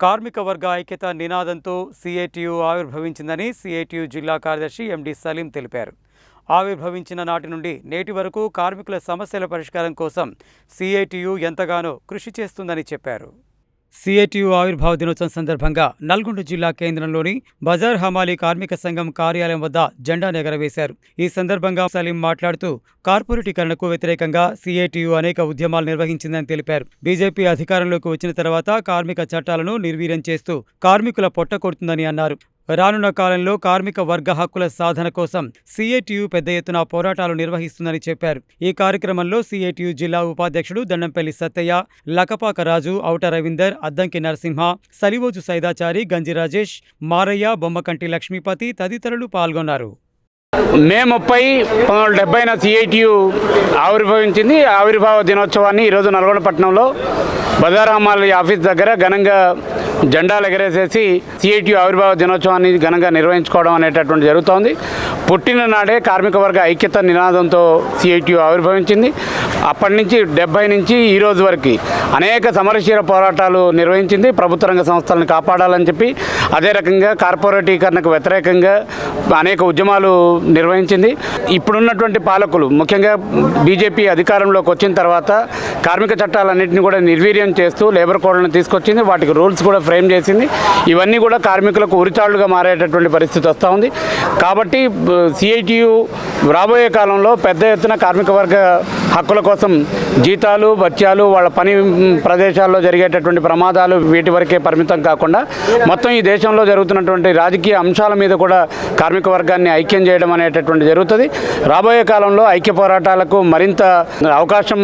కార్మిక వర్గ ఐక్యత నినాదంతో సిఐటియు ఆవిర్భవించిందని సిఐటియు జిల్లా కార్యదర్శి ఎండి సలీం తెలిపారు. ఆవిర్భవించిన నాటి నుండి నేటి వరకు కార్మికుల సమస్యల పరిష్కారం కోసం సిఐటియు ఎంతగానో కృషి చేస్తుందని చెప్పారు. సిఐటియు ఆవిర్భావ దినోత్సవం సందర్భంగా నల్గొండ జిల్లా కేంద్రంలోని బజార్ హమాలీ కార్మిక సంఘం కార్యాలయం వద్ద జెండా ఎగరవేశారు. ఈ సందర్భంగా సలీం మాట్లాడుతూ కార్పొరేటీకరణకు వ్యతిరేకంగా సిఐటియు అనేక ఉద్యమాలు నిర్వహించిందని తెలిపారు. బీజేపీ అధికారంలోకి వచ్చిన తర్వాత కార్మిక చట్టాలను నిర్వీర్యం చేస్తూ కార్మికుల పొట్ట కొడుతుందని అన్నారు. రానున్న కాలంలో కార్మిక వర్గ హక్కుల సాధన కోసం సిఐటియు పెద్ద ఎత్తున పోరాటాలు నిర్వహిస్తుందని చెప్పారు. ఈ కార్యక్రమంలో సిఐటియు జిల్లా ఉపాధ్యక్షుడు దండంపల్లి సత్తయ్య, లకపాక రాజు, ఔట రవీందర్, అద్దంకి నరసింహ, సలివోజు సైదాచారి, గంజి రాజేష్, మారయ్య, బొమ్మకంటి లక్ష్మీపతి తదితరులు పాల్గొన్నారు. మే 30, 1970 సిఐటియు ఆవిర్భవించింది. ఆవిర్భావ దినోత్సవాన్ని ఈరోజు నల్గొండ పట్టణంలో బజార్ హమాలీ ఆఫీస్ దగ్గర ఘనంగా జెండాలు ఎగరేసేసి సిఐటియు ఆవిర్భావ దినోత్సవాన్ని ఘనంగా నిర్వహించుకోవడం అనేటటువంటి జరుగుతోంది. పుట్టిన నాడే కార్మిక వర్గ ఐక్యత నినాదంతో సిఐటియు ఆవిర్భవించింది. అప్పటి నుంచి 70 నుంచి ఈ రోజు వరకు అనేక సమరశీల పోరాటాలు నిర్వహించింది. ప్రభుత్వ రంగ సంస్థలను కాపాడాలని చెప్పి, అదే రకంగా కార్పొరేటీకరణకు వ్యతిరేకంగా అనేక ఉద్యమాలు నిర్వహించింది. ఇప్పుడున్నటువంటి పాలకులు, ముఖ్యంగా బీజేపీ అధికారంలోకి వచ్చిన తర్వాత కార్మిక చట్టాలన్నింటినీ కూడా నిర్వీర్యం చేస్తూ లేబర్ కోడ్లను తీసుకొచ్చింది. వాటికి రూల్స్ కూడా ఫ్రేమ్ చేసింది. ఇవన్నీ కూడా కార్మికులకు ఉరితాళ్లుగా మారేటటువంటి పరిస్థితి వస్తూ ఉంది. కాబట్టి సిఐటియు రాబోయే కాలంలో పెద్ద ఎత్తున కార్మిక వర్గ హక్కుల కోసం జీతాలు, భత్యాలు, వాళ్ళ పని ప్రదేశాల్లో జరిగేటటువంటి ప్రమాదాలు వీటి వరకే పరిమితం కాకుండా మొత్తం ఈ దేశంలో జరుగుతున్నటువంటి రాజకీయ అంశాల మీద కూడా కార్మిక వర్గాన్ని ఐక్యం చేయడం అనేటటువంటి జరుగుతుంది. రాబోయే కాలంలో ఐక్య పోరాటాలకు మరింత అవకాశం,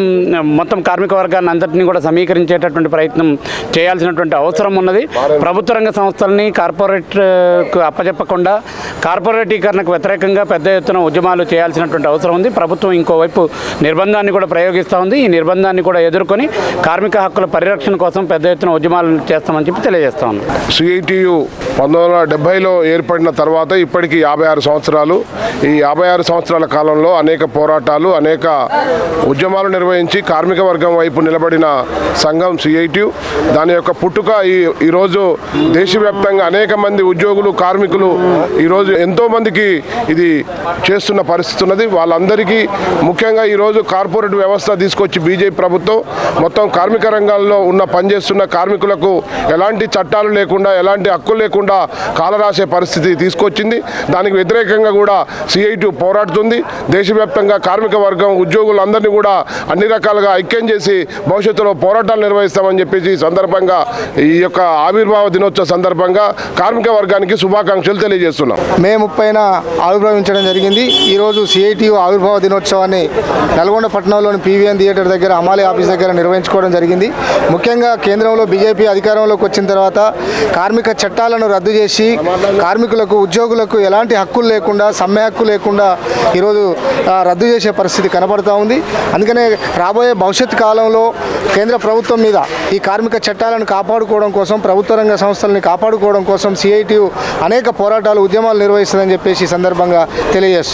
మొత్తం కార్మిక వర్గాన్ని అంతటినీ కూడా సమీకరించేటటువంటి ప్రయత్నం చేయాల్సినటువంటి అవసరం ఉన్నది. ప్రభుత్వ రంగ సంస్థలని కార్పొరేట్కు అప్పచెప్పకుండా కార్పొరేటీకరణకు వ్యతిరేకంగా పెద్ద ఎత్తున ఉద్యమాలు చేయాల్సినటువంటి అవసరం ఉంది. ప్రభుత్వం ఇంకోవైపు నిర్బంధాన్ని కూడా ప్రయోగిస్తూ ఉంది. ఈ నిర్బంధాన్ని కూడా ఎదుర్కొని కార్మిక హక్కుల పరిరక్షణ కోసం పెద్ద ఎత్తున ఉద్యమాలు చేస్తామని చెప్పి తెలియజేస్తా ఉన్నాం. సిఐటియు 1970లో ఏర్పడిన తర్వాత ఇప్పటికీ 56 సంవత్సరాలు. ఈ 56 సంవత్సరాల కాలంలో అనేక పోరాటాలు, అనేక ఉద్యమాలు నిర్వహించి కార్మిక వర్గం వైపు నిలబడిన సంఘం సిఐటియు. దాని యొక్క పుట్టుక ఈరోజు దేశవ్యాప్తంగా అనేక మంది ఉద్యోగులు, కార్మికులు ఈరోజు ఎంతోమందికి ఇది చేస్తున్న పరిస్థితి ఉన్నది. వాళ్ళందరికీ ముఖ్యంగా ఈరోజు కార్పొరేట్ వ్యవస్థ తీసుకొచ్చి బీజేపీ ప్రభుత్వం మొత్తం కార్మిక రంగాల్లో ఉన్న పనిచేస్తున్న కార్మికులకు ఎలాంటి చట్టాలు లేకుండా, ఎలాంటి హక్కులు లేకుండా కాలరాసే పరిస్థితి తీసుకొచ్చింది. దానికి వ్యతిరేకంగా కూడా సిఐటియు పోరాడుతుంది. దేశవ్యాప్తంగా కార్మిక వర్గం ఉద్యోగులందరినీ కూడా అన్ని రకాలుగా ఐక్యం చేసి భవిష్యత్తులో పోరాటాలు నిర్వహిస్తామని చెప్పేసి సందర్భంగా ఈ యొక్క ఆవిర్భావ దినోత్సవ సందర్భంగా కార్మిక వర్గానికి శుభాకాంక్షలు తెలియజేస్తున్నాం. మే 30న ఆవిర్భవించడం జరిగింది. ఈరోజు సిఐటియు ఆవిర్భావ దినోత్సవాన్ని నల్గొండ పట్టణంలోని పీవీఎన్ థియేటర్ దగ్గర హమాలీ ఆఫీస్ దగ్గర నిర్వహించుకోవడం జరిగింది. ముఖ్యంగా కేంద్రంలో బీజేపీ అధికారంలోకి వచ్చిన తర్వాత కార్మిక చట్టాలను రద్దు చేసి కార్మికులకు, ఉద్యోగులకు ఎలాంటి హక్కులు లేకుండా, సమ్మె హక్కు లేకుండా ఈరోజు రద్దు చేసే పరిస్థితి కనబడుతూ ఉంది. అందుకనే రాబోయే భవిష్యత్ కాలంలో కేంద్ర ప్రభుత్వం మీద ఈ కార్మిక చట్టాలను కాపాడుకోవడం కోసం, ప్రభుత్వ రంగ సంస్థలని కాపాడుకోవడం కోసం సిఐటియు అనేక పోరాటాలు, ఉద్యమాలు నిర్వహిస్తుందని చెప్పేసి సందర్భంగా తెలియజేస్తాం.